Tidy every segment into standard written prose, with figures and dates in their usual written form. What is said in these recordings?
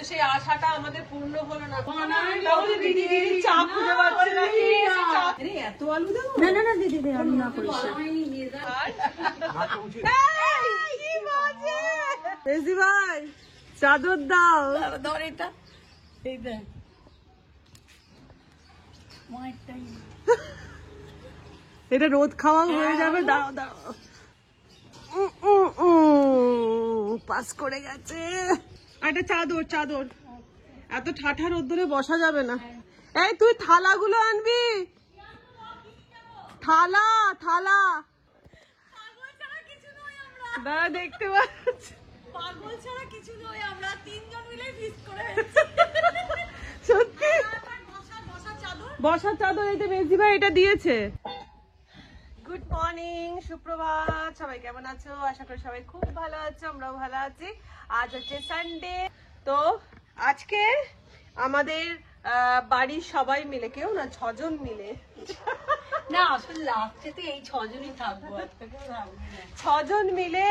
সেই আশাটা আমাদের পূর্ণ হলো না। দিদি চা খুঁজে পাচ্ছে না। এত আলু দেবো? না না না দিদি আলু না করিস। বেশি ভাই চাদর দাও। ধর এটা, এই দেখ এটা রোদ খাওয়া হয়ে যাবে। দাও দাও, পাস করে গেছে। একটা চাদর, চাদর এত ঠাঠা রোদ্দুরে বসা যাবে না। এই তুই থালাগুলো আনবি, থালা থালা। দাঁড়া দেখতে পাচ্ছি, পাগল ছাড়া কিছু নই আমরা, তিনজন মিলে ফিস্ট করে সত্যি। বসার চাদর এইটা মেজদি ভাই এটা দিয়েছে। গুড মর্নিং, সুপ্রভাত, সবাই কেমন আছো? আশা করি সবাই খুব ভালো আছো, আমরাও ভালো আছি। আজ হচ্ছে সানডে, তো আজকে আমাদের বাড়ির সবাই মিলে, কেউ না 6 জন মিলে, না আসলে লাস্টে তো এই 6 জনই থাকবো, 6 জন মিলে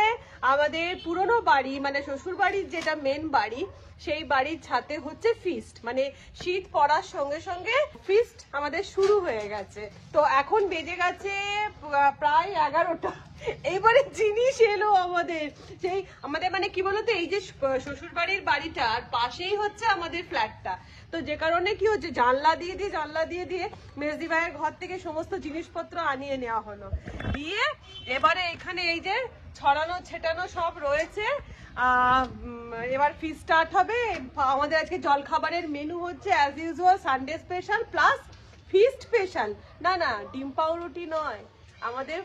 আমাদের পুরনো বাড়ি মানে শ্বশুর বাড়ির যেটা মেন বাড়ি, সেই বাড়ির ছাদে হচ্ছে ফিস্ট। মানে শীত পড়ার সঙ্গে সঙ্গে ফিস্ট আমাদের শুরু হয়ে গেছে। তো এখন বেজে গেছে প্রায় 11টা। এইবারে জিনিস এলো আমাদের, সেই আমাদের মানে কি বলতো, এই যে শ্বশুর বাড়ির বাড়িটা আর পাশেই হচ্ছে আমাদের ফ্ল্যাটটা। তো যে কারণে কি হচ্ছে, জানলা দিয়ে দিয়ে মেজদি ভাইয়ের ঘর থেকে সমস্ত জিনিসপত্র আনিয়ে নেওয়া হলো। দিয়ে এবারে এখানে এই যে ছড়ানো ছেটানো সব রয়েছে। এবার ফিস্ট স্টার্ট হবে। আমাদের আজকে জল খাবারের মেনু হচ্ছে as usual Sunday special plus feast special. না না, ডিম পাউরুটি নয়, আমাদের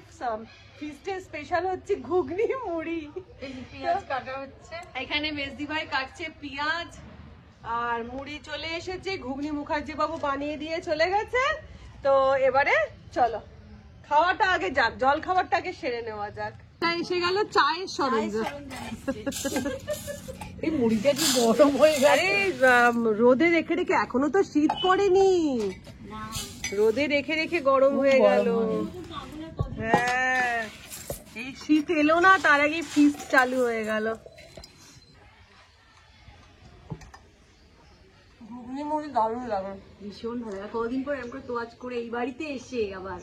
ফিস্টের স্পেশাল হচ্ছে ঘুগনি মুড়ি। পেঁয়াজ কাটা হচ্ছে এখানে, মেজদি ভাই কাটছে পেঁয়াজ, আর মুড়ি চলে এসেছে, ঘুগনি মুখার্জি বাবু বানিয়ে দিয়ে চলে গেছে। তো এবারে চলো খাওয়াটা আগে যাক, জল খাবারটা আগে সেরে নেওয়া যাক। এসে গেল চায়ের সরঞ্জাম। এই মুড়িটা কি গরম হয়ে গেছে? রোদে রেখে রেখে, এখনো তো শীত পড়েনি, রোদে রেখে রেখে গরম হয়ে গেল। হ্যাঁ, এই শীত এলো না তার আগে ফিস্ট চালু হয়ে গেল। ঘুগনি মুড়ি দারুণ লাগে, ভীষণ ভালো লাগে। কতদিন পর এরকম তোয়াজ করে এই বাড়িতে এসে আবার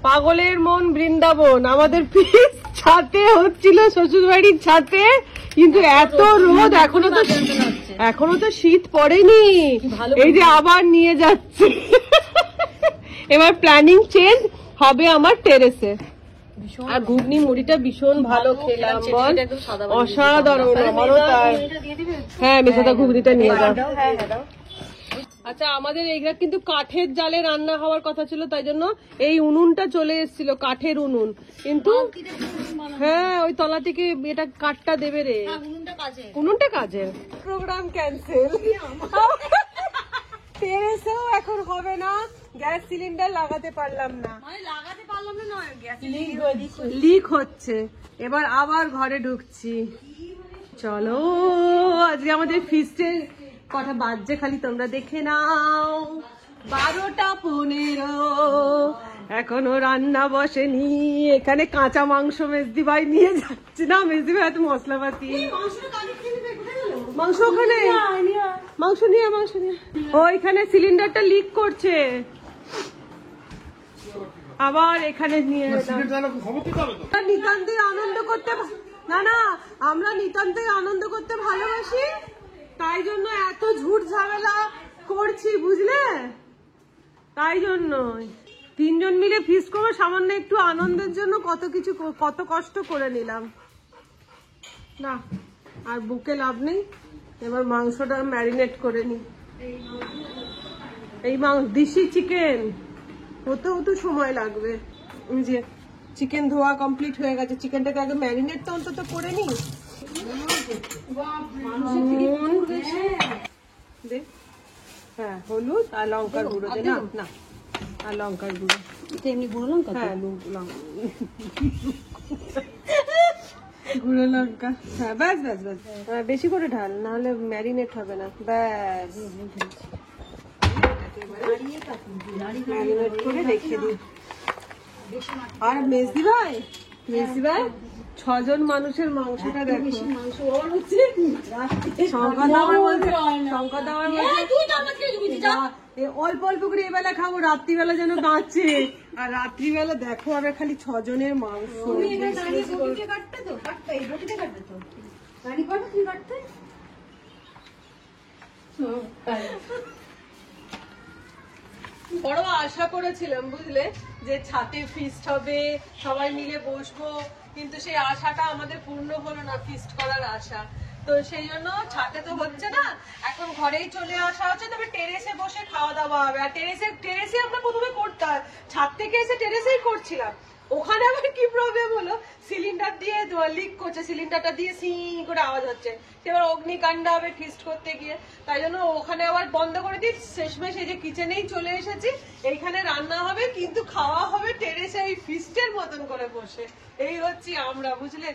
পাগলের মন বৃন্দাবন। আমাদের ফিস্ট ছাদে হচ্ছিল, শ্বশুর বাড়ির ছাদে, কিন্তু এত রোদ, এখনো তো শীত পড়েনি। এই যে আবার নিয়ে যাচ্ছে। এবার প্ল্যানিং চেঞ্জ হবে আমার টেরেসে। আর ঘুগনি মুড়িটা ভীষণ ভালো খেলাম, বল অসাধারণ। আমারও তাই। হ্যাঁ মেসাদা ঘুগনিটা নিয়ে যাও। আচ্ছা, আমাদের এইটা কিন্তু কাঠের জালে রান্না হওয়ার কথা ছিল, তাই জন্য এই উনুনটা চলে এসেছিল, কাঠের উনুন। কিন্তু হ্যাঁ, ওই তলা থেকে এটা কাঠটা দেবে রে, উনুনটা কাজের। Programme cancel. টেরেসেও এখন হবে না, গ্যাস সিলিন্ডার লাগাতে পারলাম না, লিক হচ্ছে। এবার আবার ঘরে ঢুকছি। চলো আজকে আমাদের ফিস্টের কটা বাজছে খালি তোমরা দেখে নাও। 12টা 15 এখনো রান্না বসেনি। এখানে কাঁচা মাংস মেজদি ভাই নিয়ে যাচ্ছে না, মেজদি ভাই এত মশলাপাতি। মাংস ওখানে, মাংস নিয়ে ওইখানে সিলিন্ডারটা লিক করছে, আবার এখানে নিয়ে নিতান্তই আনন্দ করতে। না না, আমরা নিতান্তই আনন্দ করতে ভালোবাসি, তাই জন্য এত ঝুট ঝামেলা করছি, বুঝলে? তাই জন্য 3 জন মিলে ফিস্ট করবো, সামান্য একটু আনন্দের জন্য কত কিছু, কত কষ্ট করে নিলাম। না আর বুকে লাভ নেই, এবার মাংসটা ম্যারিনেট করে নি। এই দেশি চিকেন হতেও তো সময় লাগবে। যে চিকেন ধোয়া কমপ্লিট হয়ে গেছে, চিকেনটাকে আগে ম্যারিনেট তো অন্তত করে নি। হ্যাঁ, হলুদ আর লঙ্কার গুঁড়ো দে। না না, আর লঙ্কার গুঁড়ো, এমনি গুঁড়ো লঙ্কা। হ্যাঁ গুঁড়ো লঙ্কা। হ্যাঁ ব্যাস ব্যাস ব্যাস, বেশি করে ঢাল, নাহলে ম্যারিনেট হবে না। ব্যাস, ম্যারিনেট করে রেখে দিই। আর মেজদি ভাই ভাই 6 জন মানুষের মাংসটা দেখো। অল্প অল্প করে এবেলা খাবো, রাত্রিবেলা যেন বাঁচে। আর রাত্রিবেলা দেখো আমরা খালি 6 জনের মাংস। বড় আশা করেছিলাম বুঝলে, যে ছাদে ফিস্ট হবে, সবাই মিলে বসবো, কিন্তু সেই আশাটা আমাদের পূর্ণ হলো না, ফিস্ট করার আশা। তো সেই জন্য ছাদে তো হচ্ছে না, এখন ঘরেই চলে আসা হচ্ছে। তবে টেরেসে বসে খাওয়া দাওয়া হবে। আর টেরেসে আমরা প্রথমে করতাম, ছাদ থেকে এসে টেরেসেই করছিলাম। ওখানে আবার কি প্রবলেম হলো, সিলিন্ডার দিয়ে লিক করছে, সিলিন্ডারটা দিয়ে সি করে আওয়াজ হচ্ছে, এবার অগ্নিকাণ্ড হবে ফিস্ট করতে গিয়ে। তাই জন্য ওখানে আবার বন্ধ করে দিই। শেষমেশ এই যে কিচেনেই চলে এসেছি, এইখানে রান্না হবে, কিন্তু খাওয়া হবে টেরেসে এই ফিস্টের মতন করে বসে। এই হচ্ছে আমরা, বুঝলে,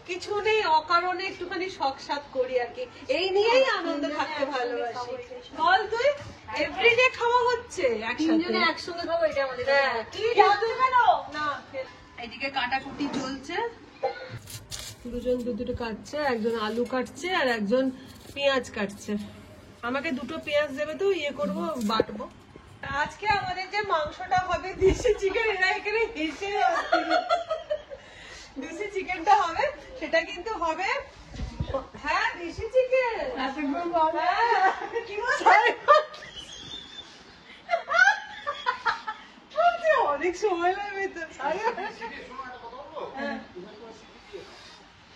কিছু নেই, অকারণে একটুখানি শখ সাত করি আর কি। এই নিয়েই আনন্দ থাকতে ভালোবাসি। বল তুই, এভরিডে খাওয়া হচ্ছে একসঙ্গে খাবো, এটা আমাদের না। এইদিকে কাটাকুটি চলছে, দুজন দুটো কাটছে, একজন আলু কাটছে আর একজন পেঁয়াজ কাটছে। আমাকে 2টো পেঁয়াজ দেবে তো, ইয়ে করবো, বাটবো। আজকে আমাদের যে মাংসটা হবে দেশি চিকেন, এরা এখানে হেসে দেশি চিকেনটা হবে, সেটা কিন্তু হবে, হ্যাঁ দেশি চিকেন। অনেক সময় লাগবে তো,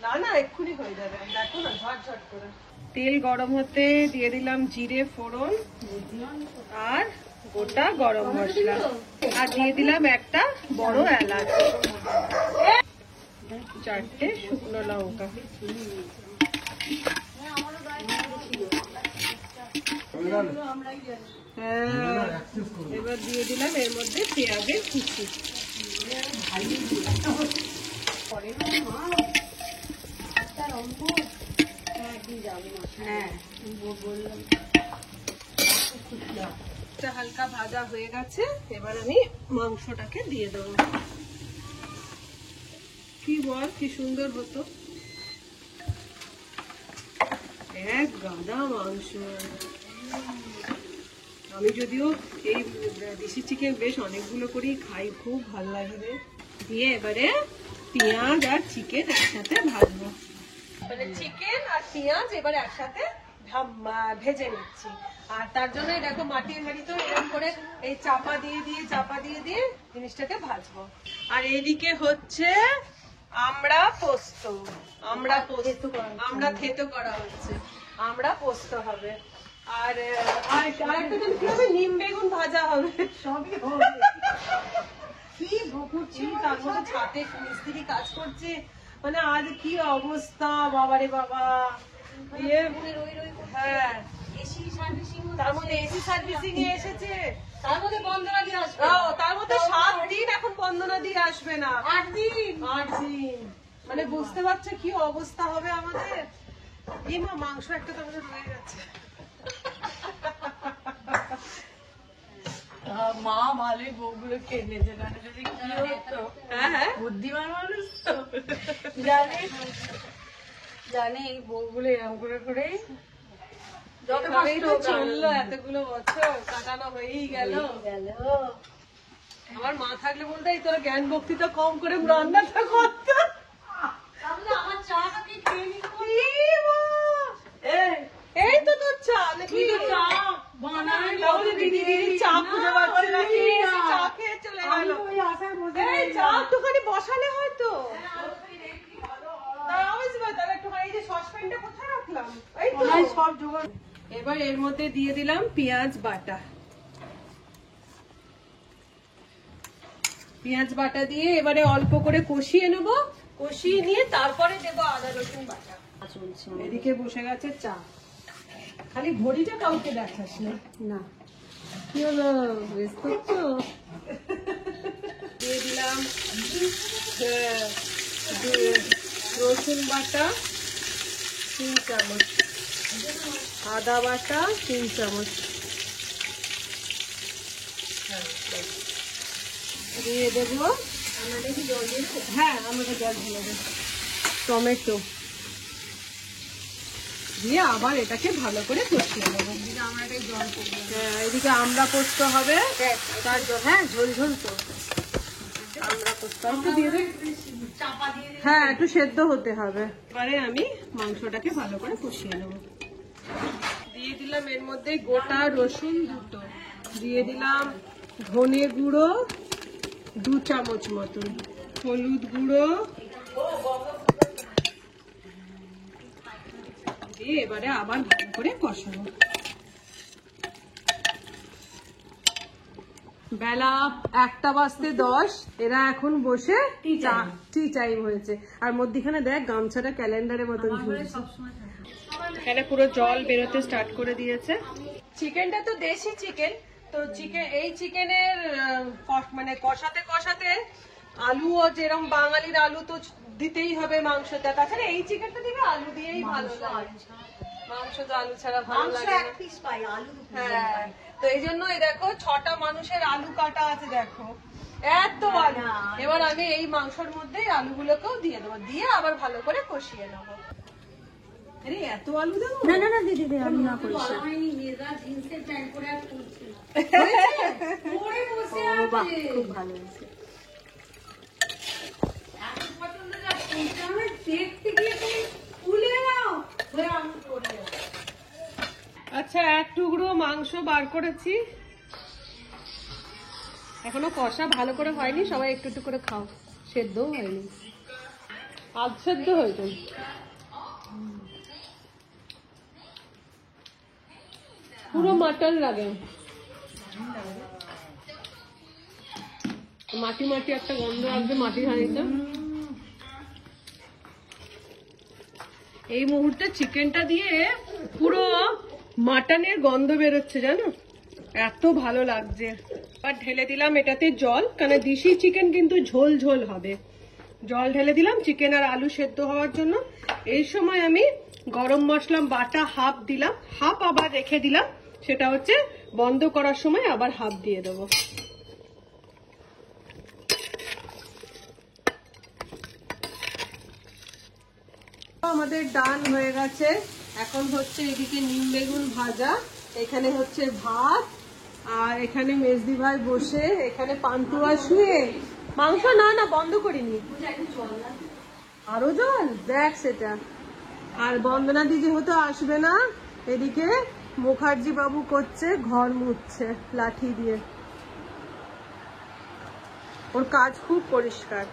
না না এক্ষুনি হয়ে যাবে, দেখো না ঝটঝট করে। তেল গরম হতে দিয়ে দিলাম জিরে ফোড়ন আর গোটা গরম মশলা, আর দিয়ে দিলাম একটা বড় এলাচ, 4টে শুকনো লঙ্কা। এবার দিয়ে দিলাম এর মধ্যে পেঁয়াজের কুচি। হালকা ভাজা হয়ে গেছে, এবার আমি মাংসটাকে দিয়ে দেবো। কি বল, কি সুন্দর হতো, এক গাদা মাংস। আমি যদিও এই দেশি চিকেন বেশ অনেকগুলো করেই খাই, খুব ভালো লাগে। দিয়ে এবারে পেঁয়াজ আর চিকেন একসাথে ভাজবো, মানে চিকেন আর পেঁয়াজ এবার একসাথে ভেজে নিচ্ছি। আর তার জন্য দেখো মাটির হাঁড়িতে এরকম করে এই চাপা দিয়ে দিয়ে জিনিসটাকে ভাজবো। আর এদিকে হচ্ছে আমরা পোস্ত, আমরা থেতো করা হচ্ছে, আমরা পোস্ত হবে। আর আরেকটা যেন কি হবে, নিম বেগুন ভাজা হবে, সবই হবে। কি করছি তার মধ্যে, ছাদে মিস্ত্রি কাজ করছে, মানে আজ কি অবস্থা, বাবারে বাবা। হ্যাঁ, তার মধ্যে এসি সার্ভিসিং এ এসেছে, তার মধ্যে বন্দনা দিয়ে আসবে। তার মধ্যে 7 দিন এখন বন্দনা দিয়ে আসবে না, 8 দিন। মানে বুঝতে পারছো কি অবস্থা হবে আমাদের। এই মাংস একটা তো আমাদের রয়ে গেছে। মা ভালোই বউগুলো কেনেছে, মানে যদি কি হতো। হ্যাঁ বুদ্ধিমান মানুষ তো জানে এই বউগুলো এরকম করে করে চললো, এতগুলো বছর কাটানো হয়েই গেল। আমার মা থাকলে বলতে তোর জ্ঞান বক্তৃতা কম করে রান্নাটা করতাম। আমার চা খেয়ে নি, এই তো তোর চা নাকি, চা বানাই চা খুঁজে পাচ্ছে নাকি, চা খেয়ে চলে গেল। এই চা একটুখানি বসালে হয়তো, এবার এর মধ্যে দিয়ে দিলাম পেঁয়াজ বাটা। পেঁয়াজ বাটা দিয়ে এবারে অল্প করে কষিয়ে নেবো, কষিয়ে নিয়ে তারপরে দেবো আদা রসুন বাটা। এদিকে বসে গেছে চা, খালি ঘড়িটা কাউকে দেখাস না। কি হলো, ব্যস্ত তো? দিয়ে দিলাম রসুন বাটা 3 চামচ, আদা বাটা 3 চামচ, দিয়ে দেবো হ্যাঁ আমরা জল ঢেলে দেব। টমেটো দিয়ে আবার এটাকে ভালো করে কষিয়ে নেবো। হ্যাঁ এদিকে আমরা পোস্ত হবে, তার জন্য হ্যাঁ ঝোল ঝোল তো আমরা পোস্ত দিয়ে দেব। হ্যাঁ একটু সেদ্ধ হতে হবে। এবারে আমি মাংসটাকে ভালো করে কষিয়ে নেবো। দিয়ে দিলাম এর মধ্যে গোটা রসুন দুটো, দিয়ে দিলাম ধনে গুঁড়ো 2 চামচ মতন, হলুদ গুঁড়ো দিয়ে এবারে আবার ভালো করে কষাবো। বেলা 1:10 এরা এখন বসে টি টাইম হয়েছে। আর মধ্যিখানে দেখ গামছাটা ক্যালেন্ডারের মতন ঝুলছে। এখানে পুরো জল বেরোতে স্টার্ট করে দিয়েছে। চিকেনটা তো দেশি চিকেন, তো এই চিকেনের মানে কষাতে কষাতে আলুও যেরকম বাঙালির আলু তো দিতেই হবে মাংসটা, তাছাড়া এই চিকেনটা দিবে আলু দিয়েই ভালো লাগে। মাংস তো আলু ছাড়া ভালো লাগে না। হ্যাঁ তো এই জন্যই দেখো 6টা মানুষের আলু কাটা আছে, দেখো এত আলু। এবার আমি এই মাংসের মধ্যেই আলুগুলোকেও দিয়ে দেবো, দিয়ে আবার ভালো করে কষিয়ে নেবো। আরে এত আলু দেবো না? না না দিদি আমি না করি। খুব ভালো হয়েছে। আচ্ছা 1 টুকরো মাংস বার করেছি, এখনো কষা ভালো করে হয়নি, সবাই একটু একটু করে খাও। সেদ্ধ হয়নি, আধ সেদ্ধ হয়েছে। পুরো মাটন লাগে, মাটি মাটি একটা গন্ধ আসবে মাটির হাঁড়িতে। এই মুহূর্তে চিকেনটা দিয়ে পুরো মাটনের গন্ধ বেরোচ্ছে জানো, এত ভালো লাগছে। আর ঢেলে দিলাম এটাতে জল, কারণ দেশি চিকেন কিন্তু ঝোল ঝোল হবে। জল ঢেলে দিলাম চিকেন আর আলু সেদ্ধ হওয়ার জন্য। এই সময় আমি গরম মশলা বাটা হাফ দিলাম, হাফ আবার রেখে দিলাম, সেটা হচ্ছে বন্ধ করার সময় আবার হাফ দিয়ে দেবো। আমাদের ডান হয়ে গেছে। এখন হচ্ছে এদিকে নিম বেগুন ভাজা, এখানে হচ্ছে ভাত, আর এখানে মেজদি ভাই বসে, এখানে পান্তুয়া শুয়ে মাংস না না বন্ধ করিনি, আরো জল দেখ সেটা। আর বন্দনা দি যেহেতু আসবে না, এদিকে মুখার্জি বাবু করছে ঘর মুছছে লাঠি দিয়ে, ওর কাজ খুব পরিষ্কার।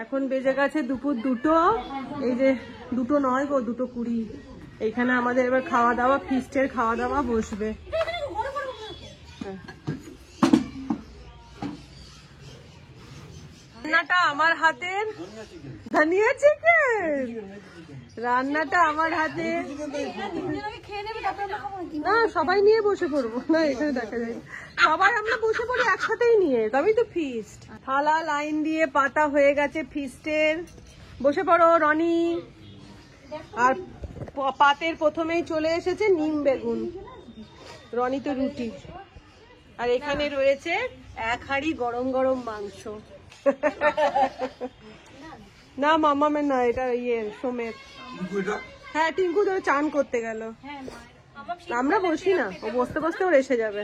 এখন বেজে গেছে দুপুর 2টো, এই যে 2টো নয় গো 2:20। এখানে আমাদের এবার খাওয়া দাওয়া, ফিস্টের খাওয়া দাওয়া বসবে। রান্নাটা আমার হাতের, ধনিয়া চিকেন রান্নাটা আমার হাতে। না সবাই নিয়ে বসে পড়বো না, এখানে দেখা যায় সবাই আমরা বসে পড়ি একসাথেই নিয়ে, তবেই তো ফিস্ট। থালা লাইন দিয়ে পাতা হয়ে গেছে ফিস্টের, বসে পড়ো রনি। আর পাতের প্রথমেই চলে এসেছে নিম বেগুন, রনি তো রুটি, আর এখানে রয়েছে 1 হাঁড়ি গরম গরম মাংস। না মামামের না, এটা ইয়ে সোমের। হ্যাঁ টিঙ্কু তো চান করতে গেল, আমরা বসি না, ও বসতে বসতে ওর এসে যাবে।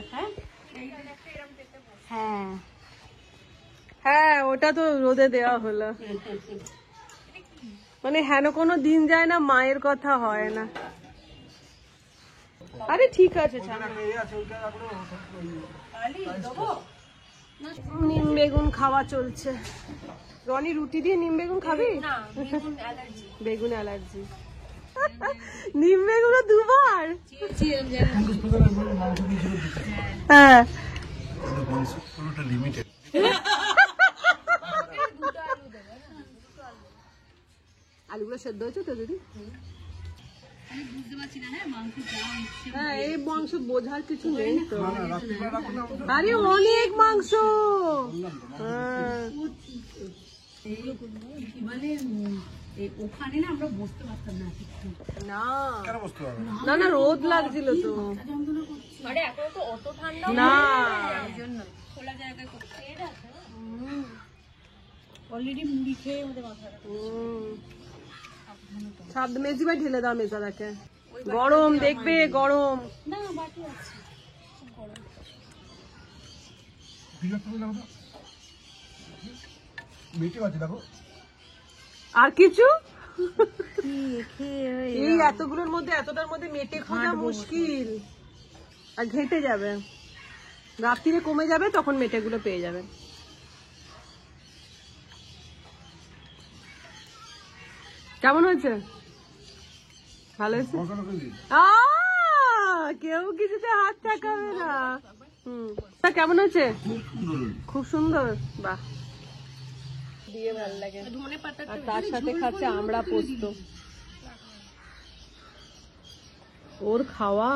হ্যাঁ হ্যাঁ ওটা তো রোদে দেওয়া হলো, মানে হেন কোনো দিন যায় না মায়ের কথা হয় না। আরে ঠিক আছে, নিম বেগুন খাওয়া চলছে। রনি রুটি দিয়ে নিম বেগুন খাবি? বেগুন অ্যালার্জি। নিম বেগুন 2বার। হ্যাঁ আলুগুলো সেদ্ধ হয়েছে তো দিদি? হ্যাঁ এই মাংস বোঝার কিছু নেই তো, আরে অনেক মাংস। ওখানে না আমরা বসতে পারতাম না না না না রোদ লাগছিল তো আরে এখন তো অত ঠান্ডা না এই জন্য খোলা জায়গায় করতে আছে অলরেডি মুড়ি খেয়ে আমাদের মাথা ছাদ মেজি ভাই ঢেলে দাও মেজাদাকে গরম দেখবে গরম না বাকি আছে আর কিছু এই এতগুলোর মধ্যে এতটার মধ্যে মেটে খোঁজা মুশকিল আর ঘেটে যাবে রাত্রিরে কমে যাবে তখন মেটেগুলো পেয়ে যাবে কেমন হয়েছে ভালো হয়েছে কেউ কিছুতে হাত চাকাবে না কেমন হয়েছে খুব সুন্দর বাহ দিয়ে ভালো লাগে আর তার সাথে খাচ্ছে আমরা পোস্ত ওর খাওয়া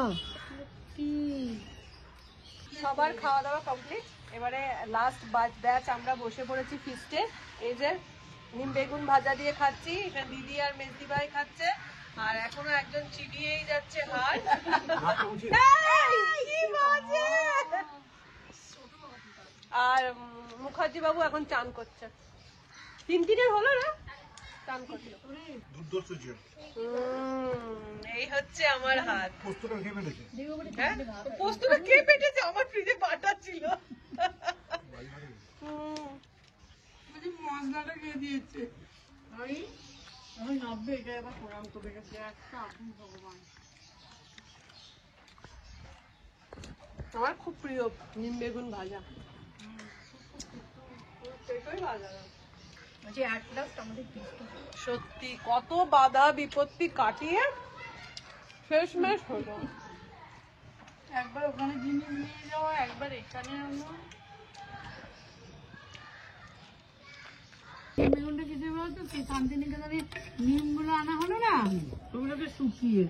সবার খাওয়া দাওয়া কমপ্লিট এবারে লাস্ট ব্যাচ আমরা বসে পড়েছি ফিস্টে এই যে নিম বেগুন ভাজা দিয়ে খাচ্ছি এখানে দিদি আর মেজদি ভাই খাচ্ছে আর এখনো একজন চিবিয়েই যাচ্ছে হাত আর মুখার্জি বাবু এখন চান করছে তিনের হলো না চান করছে এই হচ্ছে আমার হাত পোস্তটা কে পেটেছে আমার ফ্রিজে বাটা ছিল মশলাটা খেয়ে দিয়েছে আমি নাববে এটা এবার প্রণাম করে গেছে একটা আপনি ভগবান আমার খুব প্রিয় নিম বেগুন ভাজা সত্যি কত বাধা বিপত্তি কাটিয়ে শেষমেশ হলো একবার ওখানে জিনিস নিয়ে যাওয়া একবার এখানে আনো বেগুনটা কিছু বলতো সেই শান্তিনিকেতনে নিমগুলো আনা হলো না ওগুলোকে শুকিয়ে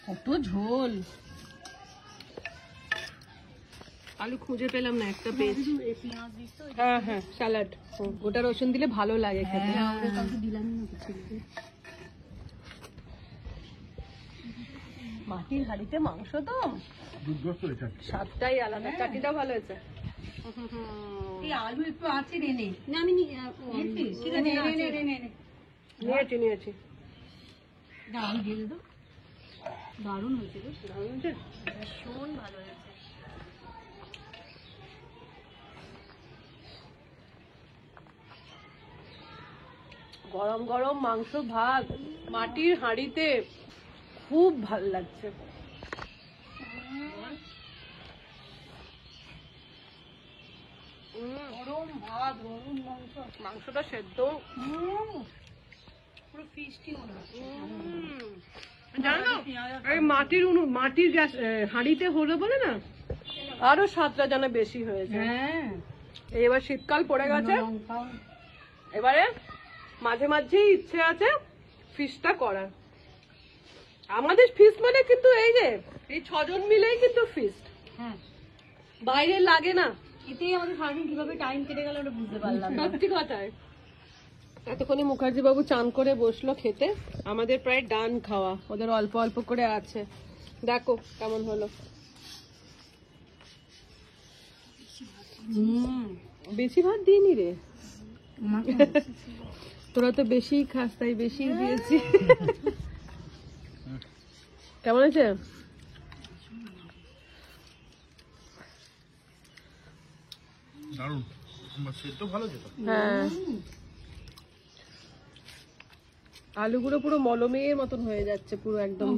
কত ঝোল আলু খুঁজে পেলাম না একটা পেয়েছি হ্যাঁ হ্যাঁ স্যালাড গোটা রসুন দিলে ভালো লাগে খেতে মাটির হাঁড়িতে মাংস তো স্বাদটাই আলাদা চাটনিটাও ভালো হয়েছে আলু একটু আছে রে না আমি নিয়েছি আলু দিয়ে দেবো দারুণ হয়েছে ভীষণ ভালো হয়েছে গরম গরম মাংস ভাত মাটির হাঁড়িতে খুব ভাল লাগছে গরম ভাত গরম মাংস মাংসটা সেদ্ধ পুরো ফিস্টি মনে হচ্ছে জানো এই মাটির গ্যাস হাঁড়িতে হলো বলে না আরো স্বাদটা যেন বেশি হয়েছে হ্যাঁ এবার শীতকাল পড়ে গেছে এবারে মাঝে মাঝেই ইচ্ছে আছে ফিশটা করার আমাদের ফিস্ট মানে কিন্তু এই যে এই 6 জন মিলেই কিন্তু ফিস্ট হ্যাঁ বাইরে লাগে না এতেই আমাদের সারাদিন কিভাবে টাইম কেটে গেল ওটা বুঝতে পারলাম সত্যি কথায় এতক্ষণে মুখার্জি বাবু চান করে বসলো খেতে আমাদের প্রায় ডান খাওয়া ওদের অল্প অল্প করে আছে দেখো কেমন হলো বেশি ভাত দিইনি রে তোরা তো বেশি খাস তাই বেশি দিয়েছি কেমন আছে হ্যাঁ আলুগুলো পুরো মলমের মতন হয়ে যাচ্ছে পুরো একদম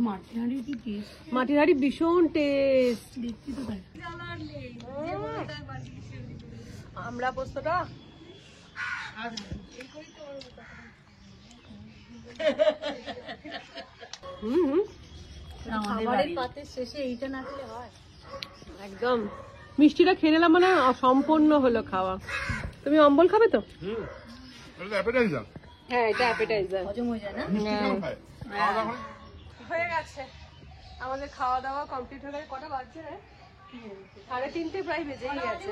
মাটির হাঁড়ি ভীষণ টেস্ট আমরা পোস্তটা একদম মিষ্টিটা খেয়ে নিলাম মানে সম্পূর্ণ হলো খাওয়া তুমি অম্বল খাবে তো হ্যাঁ এটা অ্যাপেটাইজার হয়ে গেছে আমাদের খাওয়া দাওয়া কমপ্লিট হয়ে গেছে কটা বাজছে রে 3:30 প্রায় বেজেই গেছে।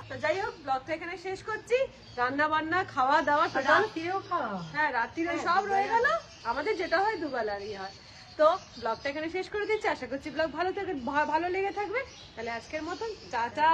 তো যাই হোক, ব্লগটা এখানে শেষ করছি। রান্না বান্না, খাওয়া দাওয়া, রাত্রিও খাওয়া। হ্যাঁ রাত্রিরে সব রয়ে গেল। আমাদের যেটা হয় দুবেলারই হয়। তো ব্লগটা এখানে শেষ করে দিচ্ছি। আশা করছি ব্লগ ভালো লেগে থাকবে। তাহলে আজকের মতন টাটা।